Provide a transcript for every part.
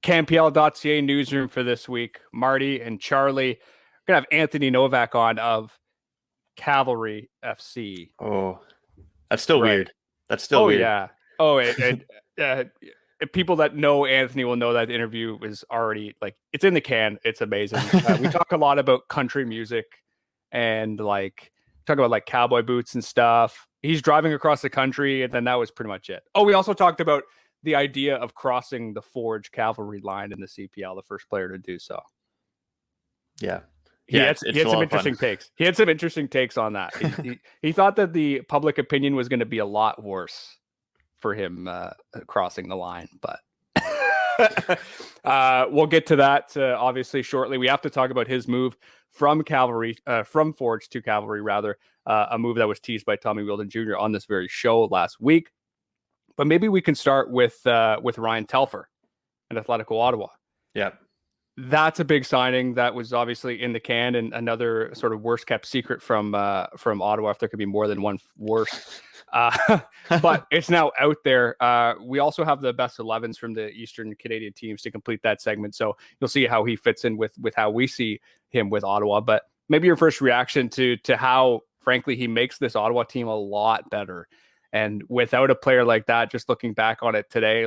CanPL.ca Newsroom for this week. Marty and Charlie. We're going to have Anthony Novak on of Cavalry FC. Oh, that's still weird. That's still weird. Yeah. Oh, people that know Anthony will know that the interview was already it's in the can. It's amazing. We talk a lot about country music and talk about cowboy boots and stuff. He's driving across the country, and then that was pretty much it. Oh, we also talked about the idea of crossing the Forge Cavalry line in the CPL, the first player to do so. Yeah. He had some interesting takes. He had some interesting takes on that. He thought that the public opinion was going to be a lot worse for him crossing the line, but we'll get to that obviously shortly. We have to talk about his move from Forge to Cavalry, rather, a move that was teased by Tommy Wheeldon Jr. on this very show last week. But maybe we can start with Ryan Telfer and Atlético Ottawa. Yeah. That's a big signing that was obviously in the can, and another sort of worst kept secret from Ottawa, if there could be more than one worse. But it's now out there. We also have the best 11s from the Eastern Canadian teams to complete that segment. So you'll see how he fits in with how we see him with Ottawa. But maybe your first reaction to how, frankly, he makes this Ottawa team a lot better. And without a player like that, just looking back on it today,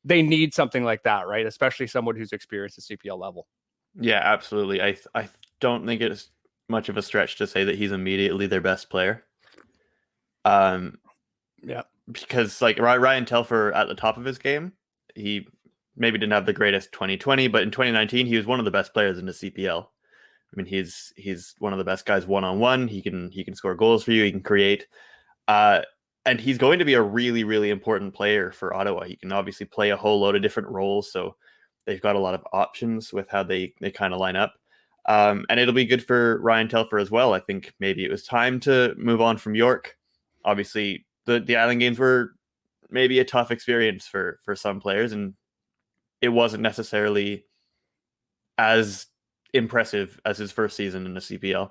they need something like that, right? Especially someone who's experienced the CPL level. Yeah, absolutely. I don't think it's much of a stretch to say that he's immediately their best player. Yeah, because Ryan Telfer at the top of his game, he maybe didn't have the greatest 2020, but in 2019 he was one of the best players in the CPL. I mean, he's one of the best guys one-on-one. He can score goals for you. He can create. And he's going to be a really, really important player for Ottawa. He can obviously play a whole load of different roles, so they've got a lot of options with how they kind of line up. And it'll be good for Ryan Telfer as well. I think maybe it was time to move on from York. Obviously, the Island Games were maybe a tough experience for some players, and it wasn't necessarily as impressive as his first season in the CPL,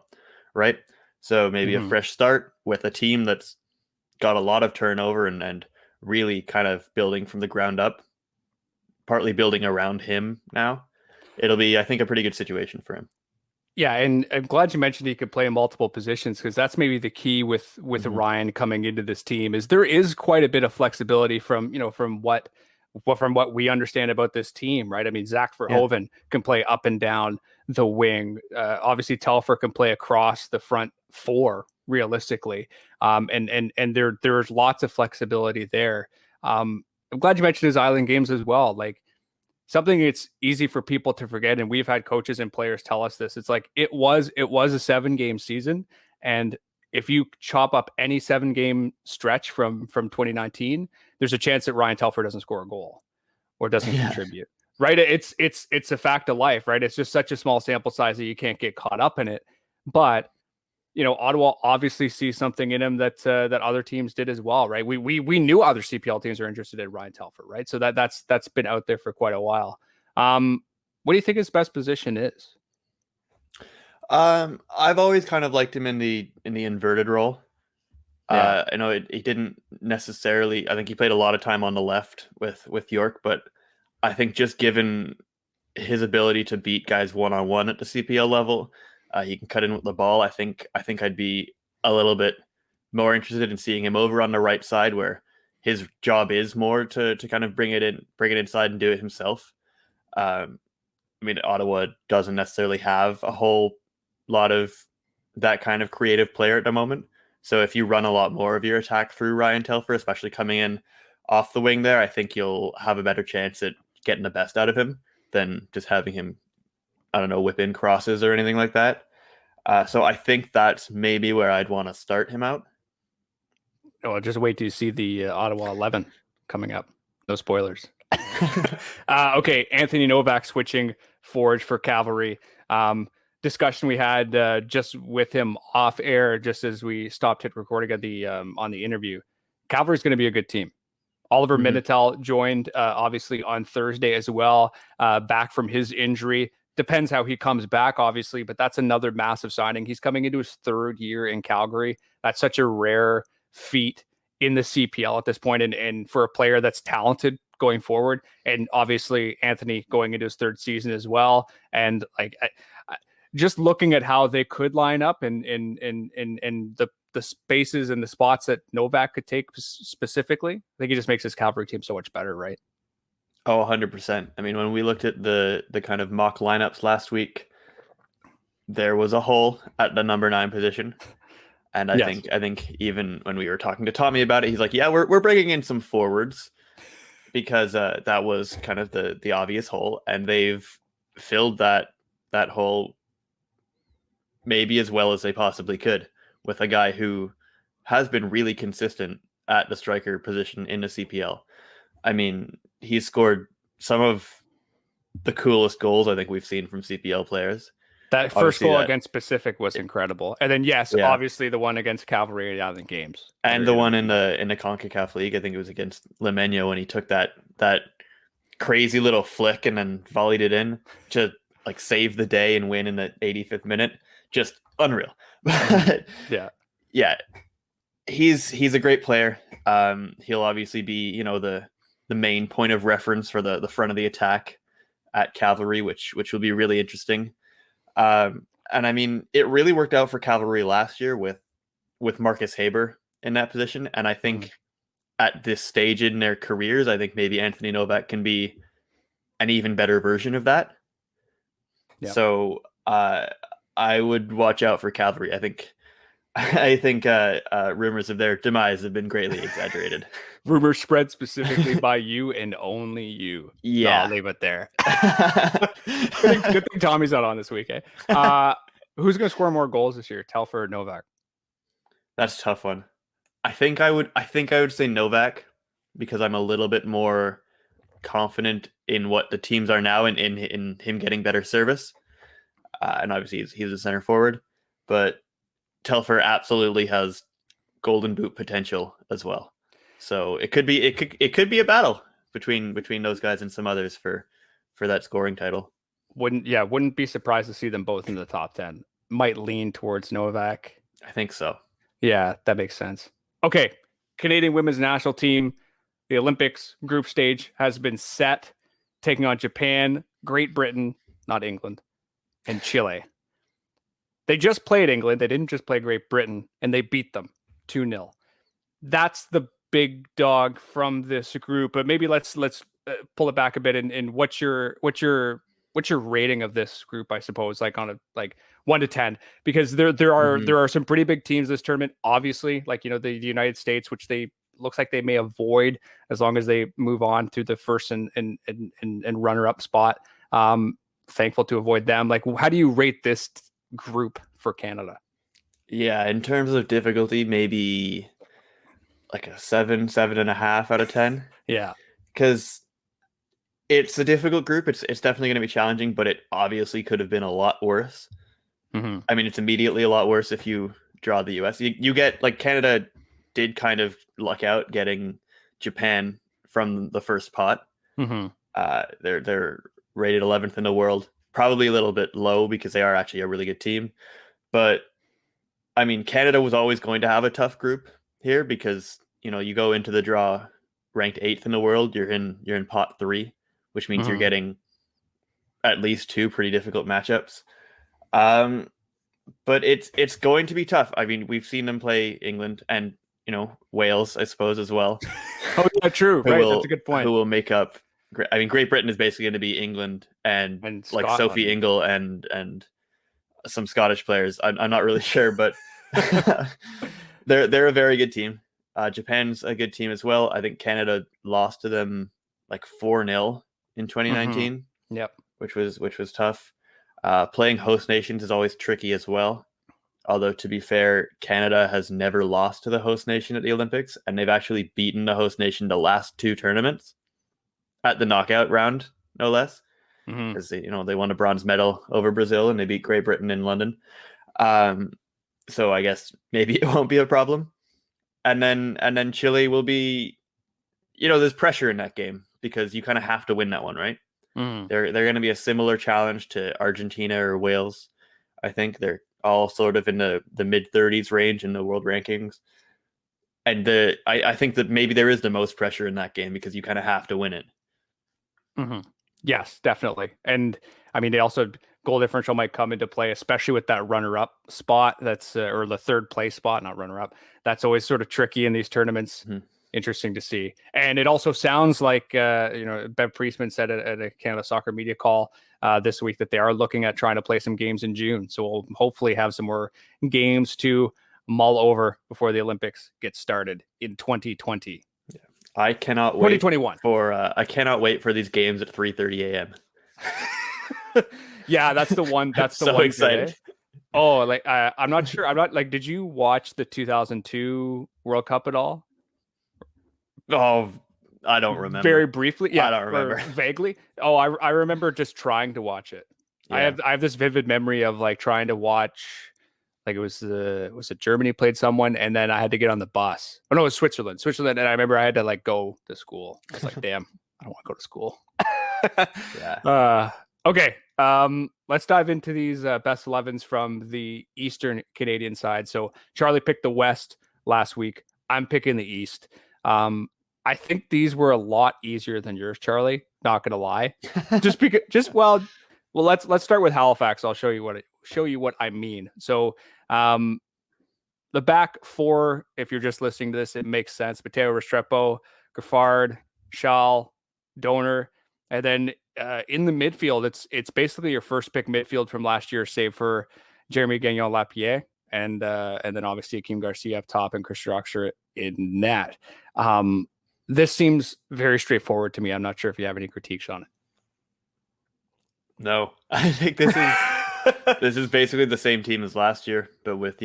right? So maybe a fresh start with a team that's got a lot of turnover and really kind of building from the ground up, partly building around him now. It'll be, I think, a pretty good situation for him. Yeah, and I'm glad you mentioned he could play in multiple positions, because that's maybe the key with Ryan coming into this team. Is there is quite a bit of flexibility from what we understand about this team, right? I mean, Zach Verhoeven can play up and down the wing. Obviously, Telfer can play across the front four realistically, and there's lots of flexibility there. I'm glad you mentioned his Island Games as well. Something it's easy for people to forget, and we've had coaches and players tell us this. It's it was a 7-game season, and if you chop up any 7-game stretch from 2019, there's a chance that Ryan Telfer doesn't score a goal or doesn't contribute. Right? It's a fact of life, right? It's just such a small sample size that you can't get caught up in it. But Ottawa obviously sees something in him that other teams did as well, right? We knew other CPL teams are interested in Ryan Telfer, right? So that's been out there for quite a while. What do you think his best position is? I've always kind of liked him in the inverted role. I know he didn't necessarily. I think he played a lot of time on the left with York, but I think just given his ability to beat guys one-on-one at the CPL level, he can cut in with the ball. I think I'd be a little bit more interested in seeing him over on the right side, where his job is more to kind of bring it inside and do it himself. I mean, Ottawa doesn't necessarily have a whole lot of that kind of creative player at the moment. So if you run a lot more of your attack through Ryan Telfer, especially coming in off the wing there, I think you'll have a better chance at getting the best out of him than just having him, I don't know, whip in crosses or anything like that. So I think that's maybe where I'd want to start him out. Oh, just wait till you see the Ottawa 11 coming up. No spoilers. Okay, Anthony Novak switching Forge for Cavalry. Discussion we had just with him off air, just as we stopped hit recording on the interview. Cavalry is going to be a good team. Oliver Minitel joined obviously on Thursday as well, back from his injury. Depends how he comes back, obviously, but that's another massive signing. He's coming into his 3rd year in Calgary. That's such a rare feat in the CPL at this point, and for a player that's talented going forward. And obviously Anthony going into his third season as well. And like just looking at how they could line up and in the spaces and the spots that Novak could take specifically, I think it just makes this Cavalry team so much better, right? Oh, 100%. I mean, when we looked at the kind of mock lineups last week, there was a hole at the number 9 position. And I think even when we were talking to Tommy about it, he's like, yeah, we're bringing in some forwards because that was kind of the obvious hole. And they've filled that hole maybe as well as they possibly could with a guy who has been really consistent at the striker position in the CPL. I mean, he's scored some of the coolest goals I think we've seen from CPL players. That first goal against Pacific was incredible. And then, obviously the one against Cavalry out in the games. And the one in the CONCACAF League, I think it was against Limeño when he took that crazy little flick and then volleyed it in to like save the day and win in the 85th minute. Just unreal. Yeah. He's a great player. He'll obviously be, the main point of reference for the front of the attack at Cavalry, which will be really interesting. And I mean, it really worked out for Cavalry last year with Marcus Haber in that position. And I think at this stage in their careers, I think maybe Anthony Novak can be an even better version of that. Yeah. So I would watch out for Cavalry. I think rumors of their demise have been greatly exaggerated. Rumors spread specifically by you and only you. Yeah. I'll leave it there. Good thing Tommy's not on this week, eh? Who's going to score more goals this year, Telfer or Novak? That's a tough one. I think I would say Novak because I'm a little bit more confident in what the teams are now and in him getting better service. And obviously he's a center forward, but Telfer absolutely has golden boot potential as well. So it could be a battle between those guys and some others for that scoring title. Wouldn't be surprised to see them both in the top 10. Might lean towards Novak. I think so. Yeah, that makes sense. Okay, Canadian women's national team, the Olympics group stage has been set, taking on Japan, Great Britain, not England, and Chile. They just played England. They didn't just play Great Britain, and they beat them 2-0. That's the big dog from this group. But maybe let's pull it back a bit. And what's your rating of this group? I suppose on a 1 to 10, because there are some pretty big teams this tournament. Obviously, the United States, which looks like they may avoid as long as they move on through the first and runner up spot. Thankful to avoid them. How do you rate this group for Canada? Yeah, in terms of difficulty, maybe like a 7.5 out of 10. Yeah, because it's a difficult group. It's definitely going to be challenging, but it obviously could have been a lot worse. Mm-hmm. I mean, it's immediately a lot worse if you draw the US. You get Canada did kind of luck out getting Japan from the first pot. Mm-hmm. They're rated 11th in the world. Probably a little bit low because they are actually a really good team. But I mean, Canada was always going to have a tough group here because, you go into the draw ranked 8th in the world, you're in pot 3, which means you're getting at least 2 pretty difficult matchups. But it's going to be tough. I mean, we've seen them play England and, Wales, I suppose, as well. Oh, yeah, true. Right. That's a good point. Who will make up. I mean, Great Britain is basically going to be England and Sophie Ingle and some Scottish players. I'm not really sure, but they're a very good team. Japan's a good team as well. I think Canada lost to them 4-0 in 2019. Mm-hmm. Yep, which was tough. Playing host nations is always tricky as well. Although, to be fair, Canada has never lost to the host nation at the Olympics, and they've actually beaten the host nation the last 2 tournaments at the knockout round, no less, because they won a bronze medal over Brazil and they beat Great Britain in London. So I guess maybe it won't be a problem. And then Chile will be, there's pressure in that game because you kind of have to win that one, right? They're going to be a similar challenge to Argentina or Wales. I think they're all sort of in the mid-30s range in the world rankings. And I think that maybe there is the most pressure in that game because you kind of have to win it. Mm-hmm. Yes, definitely. And I mean, they also goal differential might come into play, especially with that runner-up spot. That's or the third place spot, not runner-up. That's always sort of tricky in these tournaments. Mhm. Interesting to see. And it also sounds like Bev Priestman said at a Canada Soccer media call this week that they are looking at trying to play some games in June. So we'll hopefully have some more games to mull over before the Olympics get started in 2020. I cannot wait 2021. I cannot wait for these games at 3:30 a.m. Yeah, that's the one. That's the So one excited. today. Oh, like I'm not sure. I'm not like. Did you watch the 2002 World Cup at all? Oh, I don't remember. Very briefly, yeah, I don't remember. or vaguely. Oh, I remember just trying to watch it. Yeah. I have this vivid memory of like trying to watch. Like was it Germany played someone, and then I had to get on the bus. Oh no, it was Switzerland, and I remember I had to like go to school. I was like, damn, I don't want to go to school. Yeah. Okay. Let's dive into these best 11s from the Eastern Canadian side. So Charlie picked the West last week. I'm picking the East. I think these were a lot easier than yours, Charlie. Not gonna lie. Well, let's start with Halifax. I'll show you what I mean. So, the back four, if you're just listening to this, it makes sense. Mateo Restrepo, Gaffard, Schall, Donor, and then in the midfield, it's basically your first pick midfield from last year, save for Jeremy Gagnon-Lapierre, and then obviously Akeem Garcia up top and Chris Roxer in net. This seems very straightforward to me. I'm not sure if you have any critiques on it. No, I think this is basically the same team as last year, but with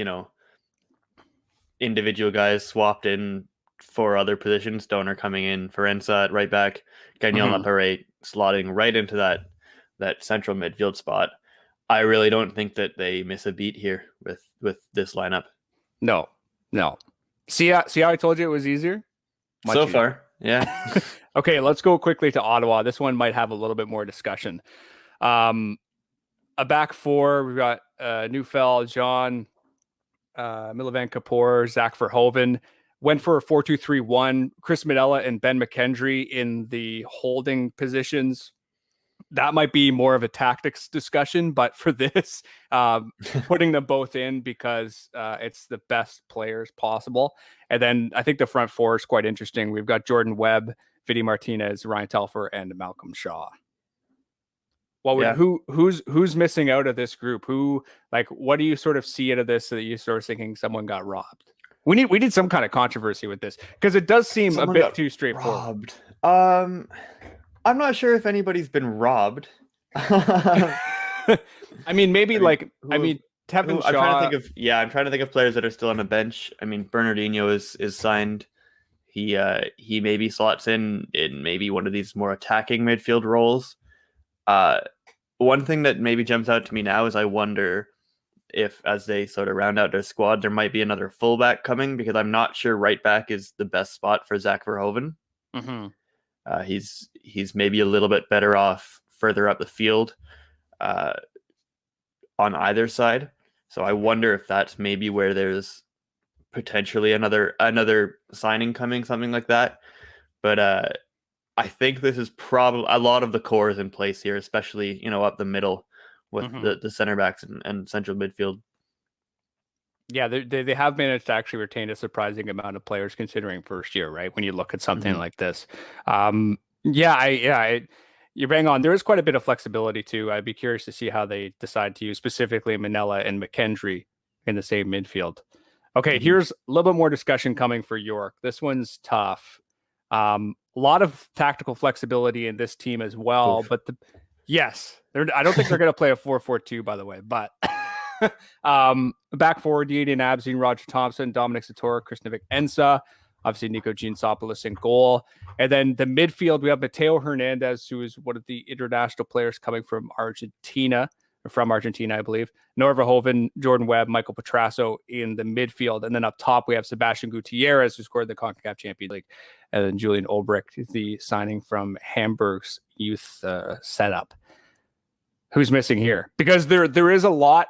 individual guys swapped in for other positions. Donor coming in, Ferenza at right back, Gagnon-Lapierre slotting right into that central midfield spot. I really don't think that they miss a beat here with this lineup. No. See how I told you it was easier? Much easier. Far, yeah. Okay, let's go quickly to Ottawa. This one might have a little bit more discussion. A back four, we've got Neufeld, John, Milovan Kapoor, Zach Verhoeven. Went for a 4-2-3-1. Chris Minella and Ben McKendry in the holding positions. That might be more of a tactics discussion, but for this, putting them both in because it's the best players possible. And then I think the front four is quite interesting. We've got Jordan Webb, Vidi Martinez, Ryan Telfer, and Malcolm Shaw. Who's missing out of this group? What do you sort of see out of this that you sort of thinking someone got robbed? We need some kind of controversy with this because it does seem someone a bit too straightforward. Robbed. I'm not sure if anybody's been robbed. I mean, maybe Tevin Shaw. I'm trying to think of players that are still on the bench. I mean, Bernardinho is signed. He maybe slots in maybe one of these more attacking midfield roles. One thing that maybe jumps out to me now is I wonder if, as they sort of round out their squad, there might be another fullback coming because I'm not sure right back is the best spot for Zach Verhoeven. Mm-hmm. He's maybe a little bit better off further up the field on either side. So I wonder if that's maybe where there's potentially another signing coming, something like that. But I think this is probably a lot of the core is in place here, especially up the middle with the center backs and central midfield. Yeah, they have managed to actually retain a surprising amount of players considering first year, right? When you look at something like this. You're bang on. There is quite a bit of flexibility too. I'd be curious to see how they decide to use specifically Minella and McKendry in the same midfield. Okay, here's a little bit more discussion coming for York. This one's tough. A lot of tactical flexibility in this team as well, but I don't think they're going to play a 4-4-2, by the way, but back forward, Gideon Abzine, Roger Thompson, Dominic Sator, Chris Ensa, obviously Nico Giansopoulos in goal. And then the midfield, we have Mateo Hernandez, who is one of the international players coming from Argentina, I believe. Noah Verhoeven, Jordan Webb, Michael Petrasso in the midfield. And then up top, we have Sebastian Gutierrez, who scored the CONCACAF Champions League. And then Julian Olbrecht, the signing from Hamburg's youth setup. Who's missing here? Because there is a lot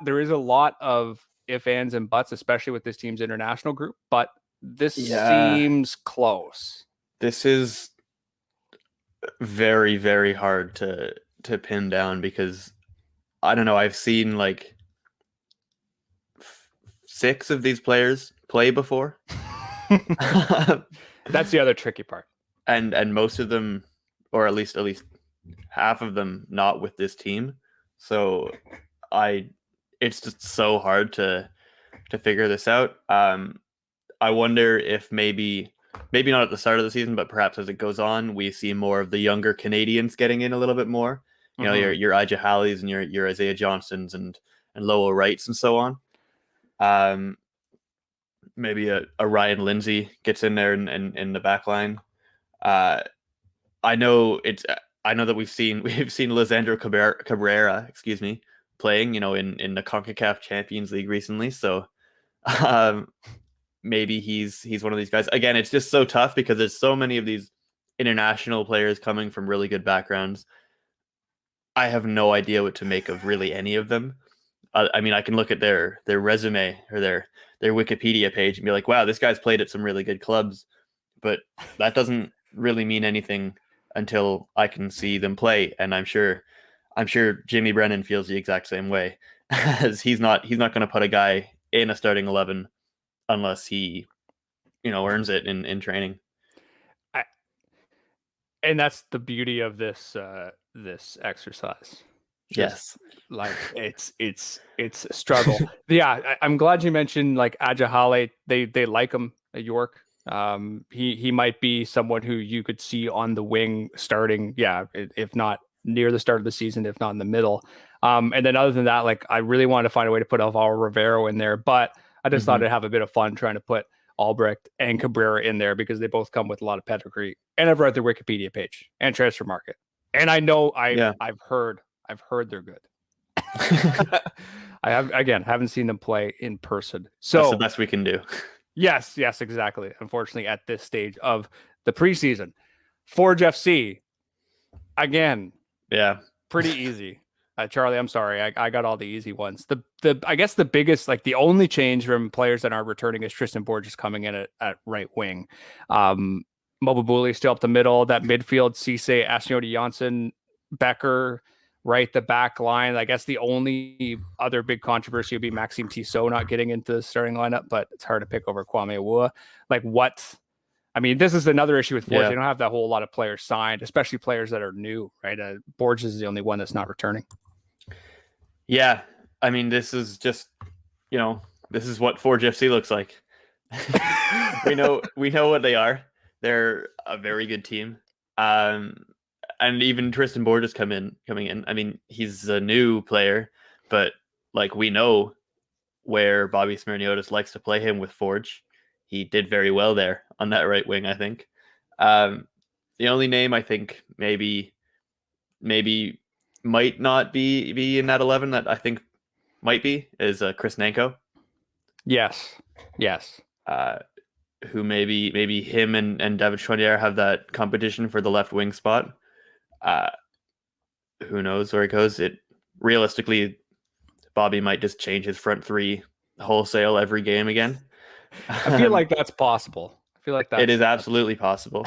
of ifs, ands, and buts, especially with this team's international group. But this seems close. This is very, very hard to pin down because I don't know. I've seen like 6 of these players play before, That's the other tricky part. and most of them, or at least half of them, not with this team. So I, it's just so hard to figure this out. I wonder if maybe not at the start of the season, but perhaps as it goes on, we see more of the younger Canadians getting in a little bit more. You know, your Ija Halleys and your Isaiah Johnsons and Lowell Wrights and so on. Maybe a Ryan Lindsay gets in there in the back line. I know that we've seen Lisandro Cabrera, excuse me, playing, in the CONCACAF Champions League recently. So maybe he's one of these guys. Again, it's just so tough because there's so many of these international players coming from really good backgrounds. I have no idea what to make of really any of them. I mean, I can look at their resume or their Wikipedia page and be like, wow, this guy's played at some really good clubs, but that doesn't really mean anything until I can see them play. And I'm sure Jimmy Brennan feels the exact same way, as he's not going to put a guy in a starting 11 unless he, earns it in training. And that's the beauty of this exercise. Yes. Like it's a struggle. Yeah, I'm glad you mentioned like Ija Halle. They like him at York. He might be someone who you could see on the wing starting. Yeah, if not near the start of the season, if not in the middle. And then other than that, like I really wanted to find a way to put Alvaro Rivero in there, but I just thought I'd have a bit of fun trying to put Albrecht and Cabrera in there because they both come with a lot of pedigree. And I've read their Wikipedia page and transfer market, and I know I've heard they're good. I haven't seen them play in person. So that's the best we can do. Yes, exactly. Unfortunately, at this stage of the preseason, Forge FC, again, yeah, pretty easy. Charlie, I'm sorry, I got all the easy ones. The I guess the biggest, like the only change from players that aren't returning is Tristan Borges coming in at right wing. Mobabuli still up the middle. That midfield, Cisse, Ashnodi Janssen, Becker, right, the back line. I guess the only other big controversy would be Maxime Tissot not getting into the starting lineup, but it's hard to pick over Kwame Awua. Like what? I mean, this is another issue with Forge. Yeah. They don't have that whole lot of players signed, especially players that are new, right? Borges is the only one that's not returning. Yeah. I mean, this is just, this is what Forge FC looks like. we know what they are. They're a very good team. And even Tristan Borges coming in. I mean, he's a new player, but like we know where Bobby Smirniotis likes to play him with Forge. He did very well there on that right wing, I think. The only name I think maybe might not be in that 11 that I think might be is Chris Nanko. Yes. Who maybe him and David Chouanière have that competition for the left wing spot. Who knows where it goes? Realistically, Bobby might just change his front three wholesale every game again. I feel like that's possible. It is absolutely possible.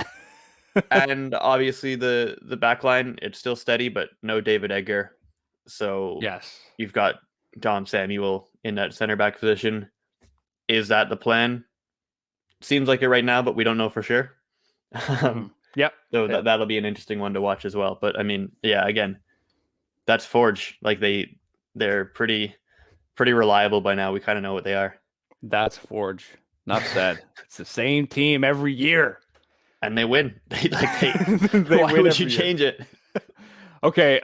And obviously the back line, it's still steady, but no David Edgar. So yes, you've got Dom Samuel in that center back position. Is that the plan? Seems like it right now, but we don't know for sure. Yep. So that'll be an interesting one to watch as well. But I mean, yeah, again, that's Forge. Like they're pretty reliable by now. We kind of know what they are. That's Forge. Enough said. It's the same team every year. And they win. They why would you change it? Okay.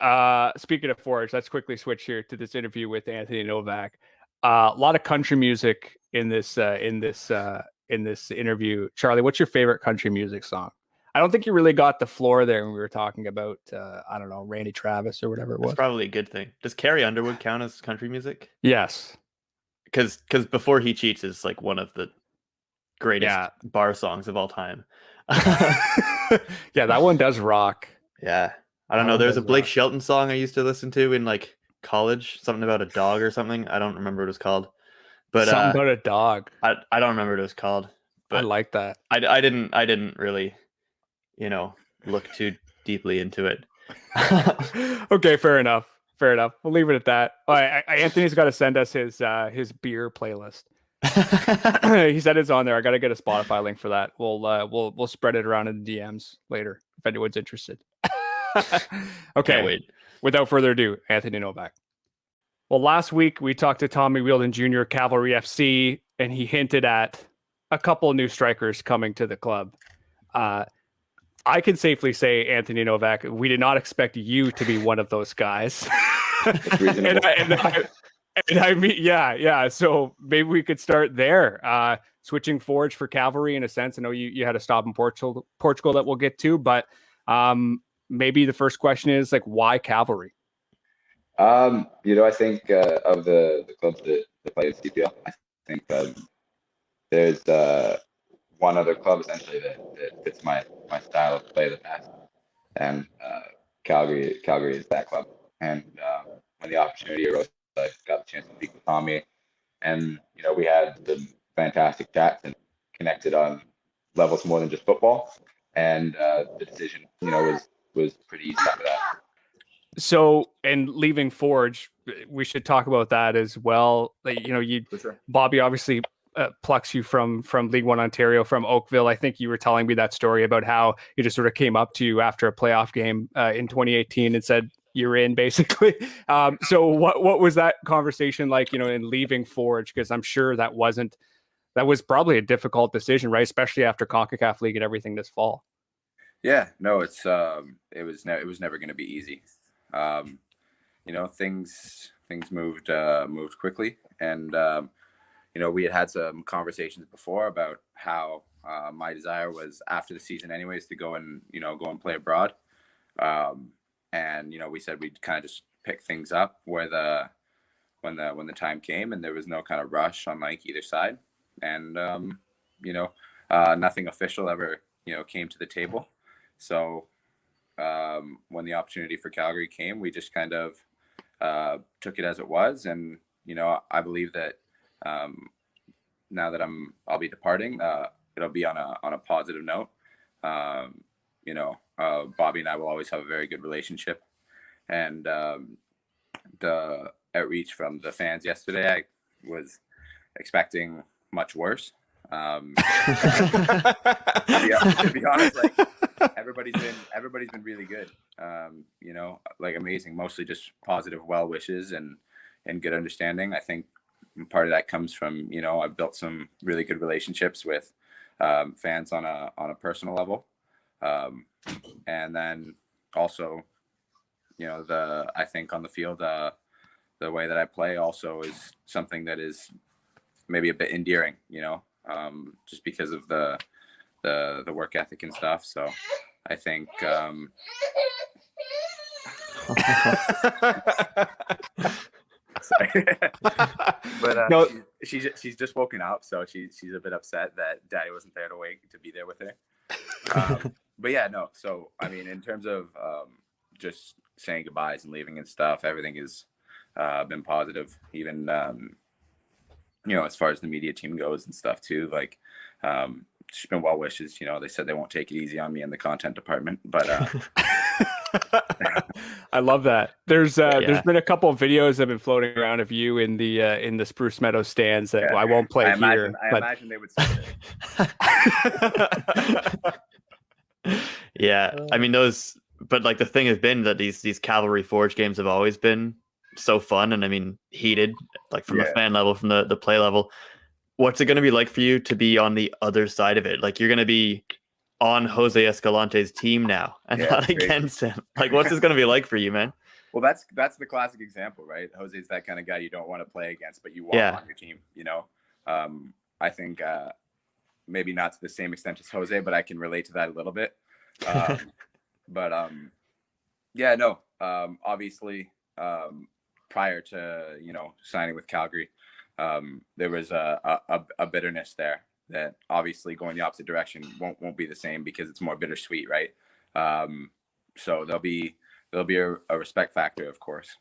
Speaking of Forge, let's quickly switch here to this interview with Anthony Novak. A lot of country music in this interview. Charlie, what's your favorite country music song? I don't think you really got the floor there when we were talking about I don't know, Randy Travis or whatever it was. That's probably a good thing. Does Carrie Underwood count as country music? Yes. Because Before He Cheats is like one of the greatest bar songs of all time. Yeah, that one does rock. Yeah. I don't know. There's a Blake Shelton song I used to listen to in like college, something about a dog or something. I don't remember what it was called. But something about a dog. I don't remember what it was called. But I like that. I didn't really, look deeply into it. Okay, fair enough. Fair enough. We'll leave it at that. Anthony's got to send us his beer playlist. He said it's on there. I got to get a Spotify link for that. We'll spread it around in the DMs later if anyone's interested. Okay. Can't wait. Without further ado, Anthony Novak. Well, last week we talked to Tommy Wheeldon Jr., Cavalry FC, and he hinted at a couple new strikers coming to the club. I can safely say, Anthony Novak, we did not expect you to be one of those guys. and I mean, yeah. So maybe we could start there. Switching forage for Cavalry in a sense. I know you had a stop in Portugal that we'll get to, but maybe the first question is like, why Cavalry? I think of the clubs that play in CPL, I think there's one other club essentially that fits my style of play the best, and Calgary is that club. And when the opportunity arose, I got the chance to speak with Tommy, and we had some fantastic chats and connected on levels more than just football. And the decision, was pretty easy after that. So, and leaving Forge, we should talk about that as well. Like, Sure. Bobby obviously plucks you from League One Ontario, from Oakville. I think you were telling me that story about how he just sort of came up to you after a playoff game in 2018 and said, you're in, basically. So what was that conversation like, in leaving Forge? Because I'm sure that was probably a difficult decision, right? Especially after CONCACAF League and everything this fall. Yeah, no, it was never going to be easy. Things moved quickly, and we had some conversations before about how my desire was after the season anyways to go and play abroad. And we said we'd kind of just pick things up when the time came, and there was no kind of rush on like either side. And nothing official ever came to the table. So when the opportunity for Calgary came, we just kind of took it as it was. And I believe that now that I'll be departing, it'll be on a positive note. Bobby and I will always have a very good relationship, and the outreach from the fans yesterday, I was expecting much worse. To be honest, like everybody's been really good. Amazing, mostly just positive well wishes and good understanding. I think part of that comes from I've built some really good relationships with fans on a personal level, and then also I think on the field the way that I play also is something that is maybe a bit endearing, just because of the work ethic and stuff. So I think sorry. But no. she's just woken up, so she's a bit upset that Daddy wasn't there to be there with her. But yeah, no. So I mean, in terms of just saying goodbyes and leaving and stuff, everything has been positive. Even as far as the media team goes and stuff too. Like, just been well wishes. They said they won't take it easy on me in the content department, but I love that. There's been a couple of videos that have been floating around of you in the Spruce Meadows stands that I won't play here. I imagine they would say it. Yeah, I mean but like the thing has been that these Cavalry Forge games have always been so fun, and I mean heated, like from the fan level, from the play level. What's it going to be like for you to be on the other side of it? Like, you're going to be on Jose Escalante's team now and not against him. Like, what's this going to be like for you, man? Well, that's the classic example, right? Jose's that kind of guy you don't want to play against, but you want on your team. I think maybe not to the same extent as Jose, but I can relate to that a little bit. Obviously, prior to signing with Calgary, there was a bitterness there that obviously going the opposite direction won't be the same, because it's more bittersweet, right? So there'll be a respect factor, of course.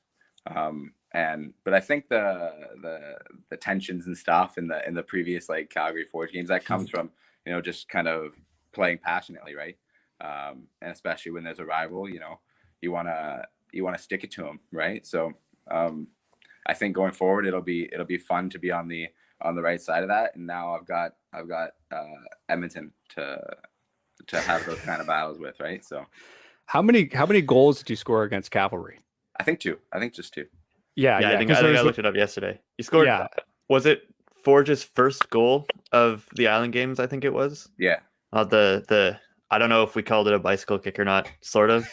But I think the tensions and stuff in the previous like Calgary Forge games, that comes from just kind of playing passionately, right? And especially when there's a rival, you want to stick it to them, right? So I think going forward, it'll be fun to be on the right side of that. And now I've got Edmonton to have those kind of battles with, right? So how many goals did you score against Cavalry? I think two. I think just two. Yeah, I think I looked it up yesterday. You scored. Yeah. Was it Forge's first goal of the Island Games? I think it was. Yeah. The I don't know if we called it a bicycle kick or not. Sort of.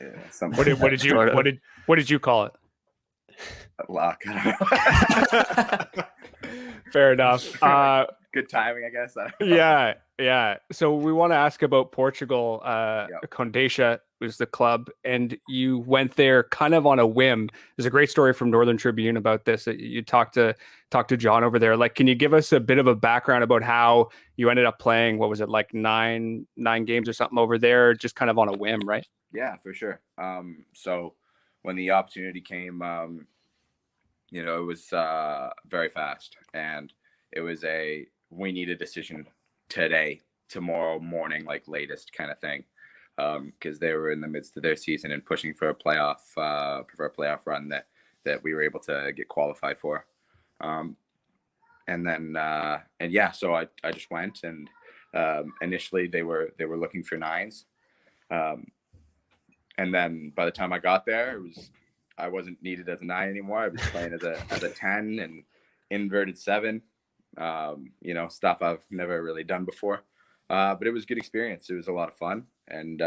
Yeah. What did you call it? Lock. Fair enough. Good timing, I guess. Yeah. So we want to ask about Portugal. Condeixa was the club, and you went there kind of on a whim. There's a great story from Northern Tribune about this. You talked to John over there. Like, can you give us a bit of a background about how you ended up playing? What was it, like nine games or something over there, just kind of on a whim, right? Yeah, for sure. So when the opportunity came, it was very fast, and it was we need a decision today, tomorrow morning, like latest kind of thing, because they were in the midst of their season and pushing for a playoff run that we were able to get qualified for. So I just went, and initially they were looking for nines, and then by the time I got there, I wasn't needed as a 9 anymore. I was playing as a 10 and inverted 7, stuff I've never really done before. But it was a good experience. It was a lot of fun. And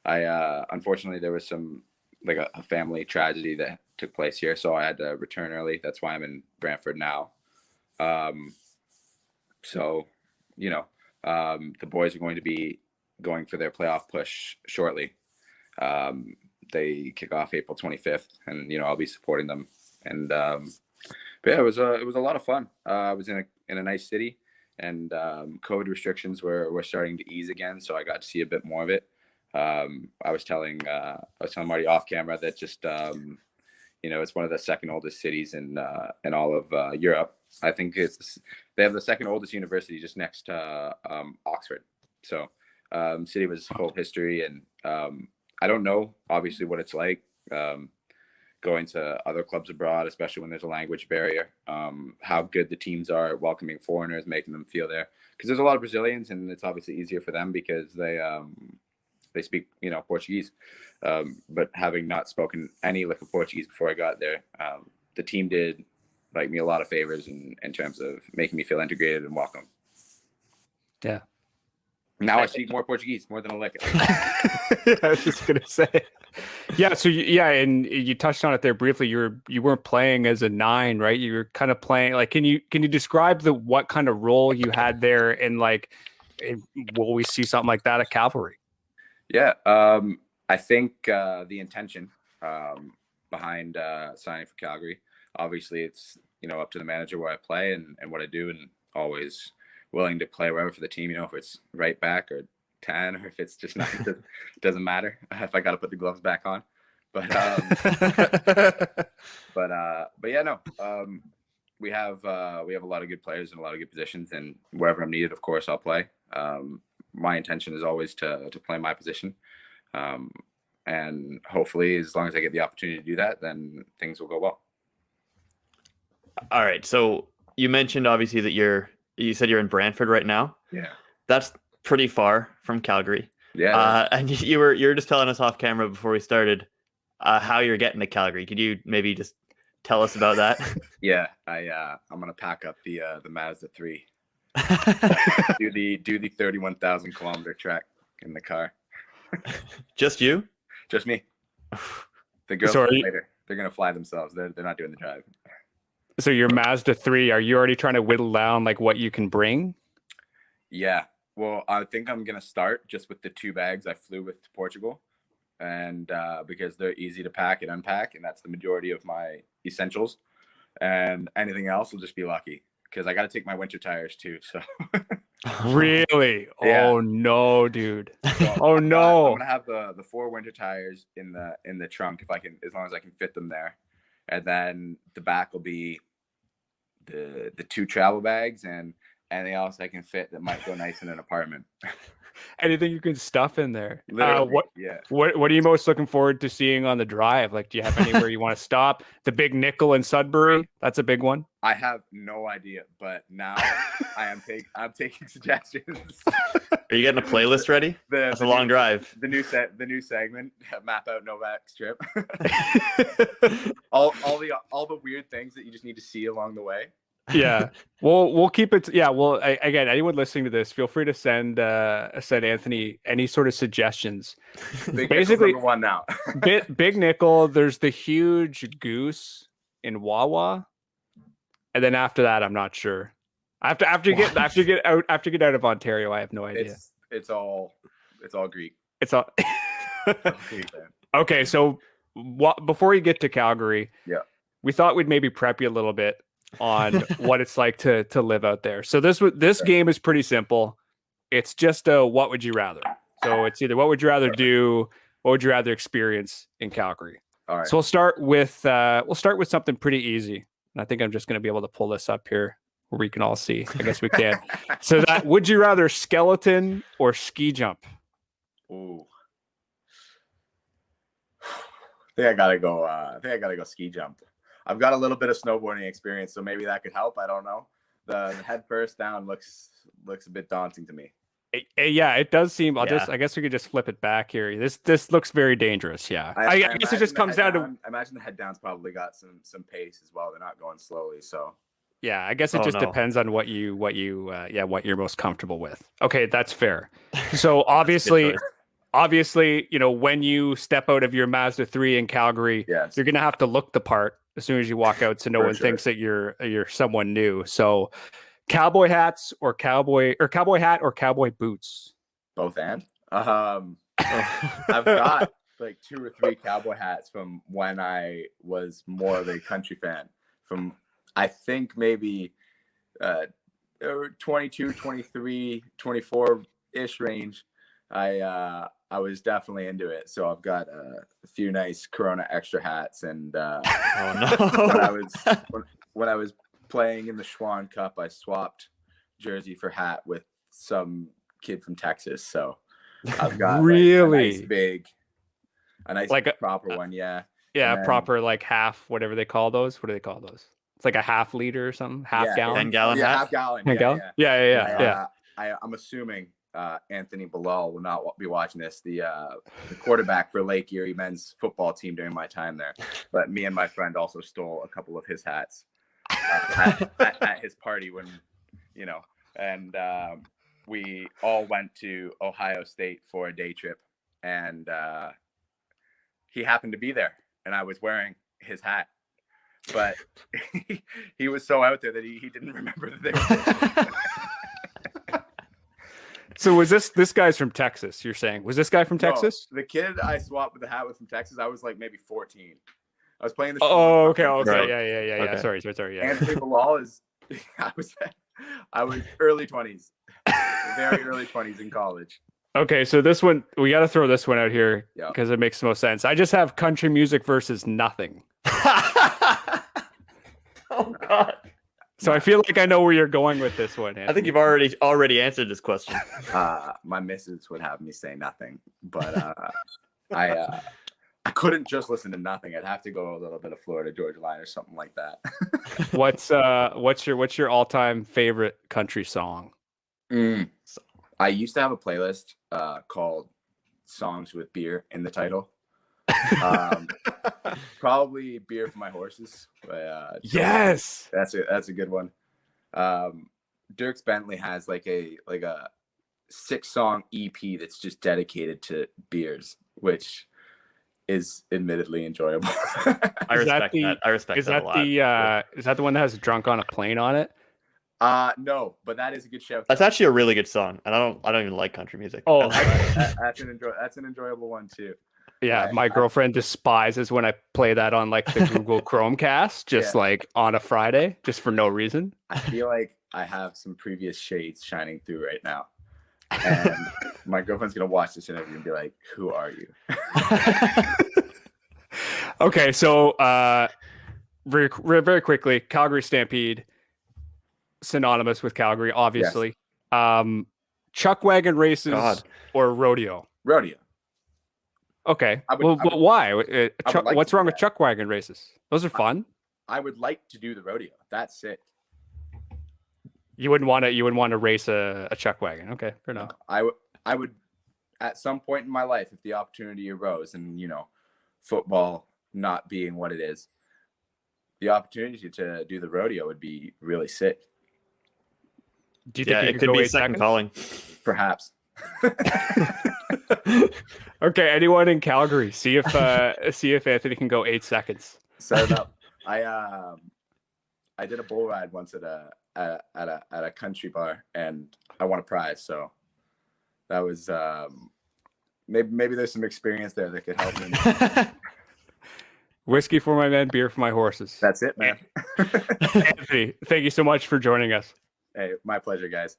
I unfortunately, there was some like a family tragedy that took place here, so I had to return early. That's why I'm in Brantford now. The boys are going to be going for their playoff push shortly. They kick off April 25th, and I'll be supporting them. And but yeah, it was a lot of fun. I was in a nice city, and COVID restrictions were starting to ease again, so I got to see a bit more of it. I was telling Marty off camera that just it's one of the second oldest cities in all of Europe. I think they have the second oldest university just next to Oxford. So city was full of history, and I don't know, obviously, what it's like going to other clubs abroad, especially when there's a language barrier, how good the teams are at welcoming foreigners, making them feel there. Because there's a lot of Brazilians, and it's obviously easier for them because they speak, Portuguese. But having not spoken any lick of Portuguese before I got there, the team did like me a lot of favors in terms of making me feel integrated and welcome. Yeah. Now I speak more Portuguese, more than a lick. I was just gonna say, yeah. So and you touched on it there briefly. You weren't playing as a 9, right? You were kind of playing like. Can you describe what kind of role you had there, and like, will we see something like that at Cavalry? Yeah, I think the intention behind signing for Calgary, obviously, it's up to the manager where I play and what I do, and always willing to play wherever for the team, if it's right back or 10, or if it's just not, it doesn't matter if I got to put the gloves back on. But yeah, no, we have a lot of good players in a lot of good positions, and wherever I'm needed, of course, I'll play. My intention is always to play my position. And hopefully, as long as I get the opportunity to do that, then things will go well. All right. So you mentioned obviously that you said you're in Brantford right now. Yeah. That's pretty far from Calgary. Yeah. And you were just telling us off camera before we started how you're getting to Calgary. Could you maybe just tell us about that? Yeah. I'm gonna pack up the Mazda 3. do the 31,000 kilometer trek in the car. Just you? Just me. The girls later. They're gonna fly themselves. They're not doing the drive. So your Mazda 3, are you already trying to whittle down like what you can bring? Yeah. Well, I think I'm gonna start just with the 2 bags I flew with to Portugal, and because they're easy to pack and unpack, and that's the majority of my essentials. And anything else will just be lucky, because I got to take my winter tires too. So. Really? Yeah. Oh no, dude. So oh no. I'm gonna have the 4 winter tires in the trunk, if I can, as long as I can fit them there, and then the back will be the 2 travel bags, and anything else I can fit that might go nice in an apartment. Anything you can stuff in there. Literally, What are you most looking forward to seeing on the drive? Like, do you have anywhere you want to stop? The big nickel in Sudbury, that's a big one. I have no idea, but now I'm taking suggestions. Are you getting a playlist ready? That's a long drive. The new segment, map out Novak's trip. all the weird things that you just need to see along the way. Yeah, we'll keep it. Yeah, well, again, anyone listening to this, feel free to send Anthony any sort of suggestions. Basically, number one now. Big nickel. There's the huge goose in Wawa, and then after that, I'm not sure. After you get out of Ontario, I have no idea. It's all Greek. It's all. Okay, so before you get to Calgary, we thought we'd maybe prep you a little bit on what it's like to live out there. So this game is pretty simple. It's just a what would you rather. So it's either what would you rather do, what would you rather experience in Calgary. All right. So we'll start with something pretty easy. And I think I'm just going to be able to pull this up here where we can all see. I guess we can. So that would you rather skeleton or ski jump? Ooh. I think I gotta go ski jump. I've got a little bit of snowboarding experience, so maybe that could help. I don't know. The head first down looks a bit daunting to me. Yeah, it does seem. I guess we could just flip it back here. This looks very dangerous. Yeah, I guess it just comes down to. I imagine the head down's probably got some pace as well. They're not going slowly, so. Yeah, I guess it depends on what you're most comfortable with. Okay, that's fair. So obviously, when you step out of your Mazda 3 in Calgary, you're gonna have to look the part as soon as you walk out, so no one thinks that you're someone new. So, cowboy hat or cowboy boots. Both and. I've got like 2 or 3 cowboy hats from when I was more of a country fan. From I think maybe 22, 23, 24-ish range. I was definitely into it. So I've got a few nice Corona extra hats, and when I was playing in the Schwann Cup, I swapped jersey for hat with some kid from Texas. So I've got really a nice proper one. Yeah. Yeah. Then, proper, like half, whatever they call those. What do they call those? It's like a half liter or something. Half gallon. 10 gallon. Yeah, half gallon. Yeah. I'm assuming Anthony Bilal will not be watching this. The quarterback for Lake Erie men's football team during my time there. But me and my friend also stole a couple of his hats at his party when, and we all went to Ohio State for a day trip, and he happened to be there, and I was wearing his hat. But he was so out there that he didn't remember that they were. So was this guy's from Texas? You're saying was this guy from Texas? No, the kid I swapped with the hat with from Texas. I was like maybe 14. I was playing the. Oh, okay. Right. Yeah. Okay. Sorry. Yeah. Anthony Bilal is. I was early 20s, very early 20s in college. Okay, so this one we got to throw this one out here because it makes the most sense. I just have country music versus nothing. Oh God. So I feel like I know where you're going with this one, Anthony. I think you've already answered this question. My missus would have me say nothing, but I couldn't just listen to nothing. I'd have to go a little bit of Florida Georgia Line or something like that. What's your all-time favorite country song? I used to have a playlist called "Songs with Beer" in the title. Probably "Beer for My Horses." Yes, that's a good one. Dierks Bentley has like a 6-song EP that's just dedicated to beers, which is admittedly enjoyable. I respect that a lot. Is that the one that has "Drunk on a Plane" on it? No, but that is a good shout. That's actually a really good song, and I don't even like country music. Oh, that's an enjoyable one too. Yeah, my girlfriend despises when I play that on like the Google Chromecast, like on a Friday, just for no reason. I feel like I have some previous shades shining through right now. And my girlfriend's going to watch this interview and be like, "Who are you?" Okay, so very quickly, Calgary Stampede. synonymous with Calgary, obviously. Chuck wagon races God. or rodeo? Rodeo. Okay. I would- But why? like What's to wrong do with that. chuck wagon races? Those are fun. I would like to do the rodeo. That's sick. You wouldn't want to race a chuck wagon. Okay, fair enough. I would at some point in my life, if the opportunity arose, and football not being what it is, the opportunity to do the rodeo would be really sick. Do you think you it could go be 8 second seconds? calling. Perhaps. Okay, anyone in Calgary, see if Anthony can go 8 seconds. Set it up. I did a bull ride once at a country bar, and I won a prize. So that was maybe there's some experience there that could help me. Whiskey for my men, beer for my horses. That's it, man. Anthony, thank you so much for joining us. Hey, my pleasure, guys.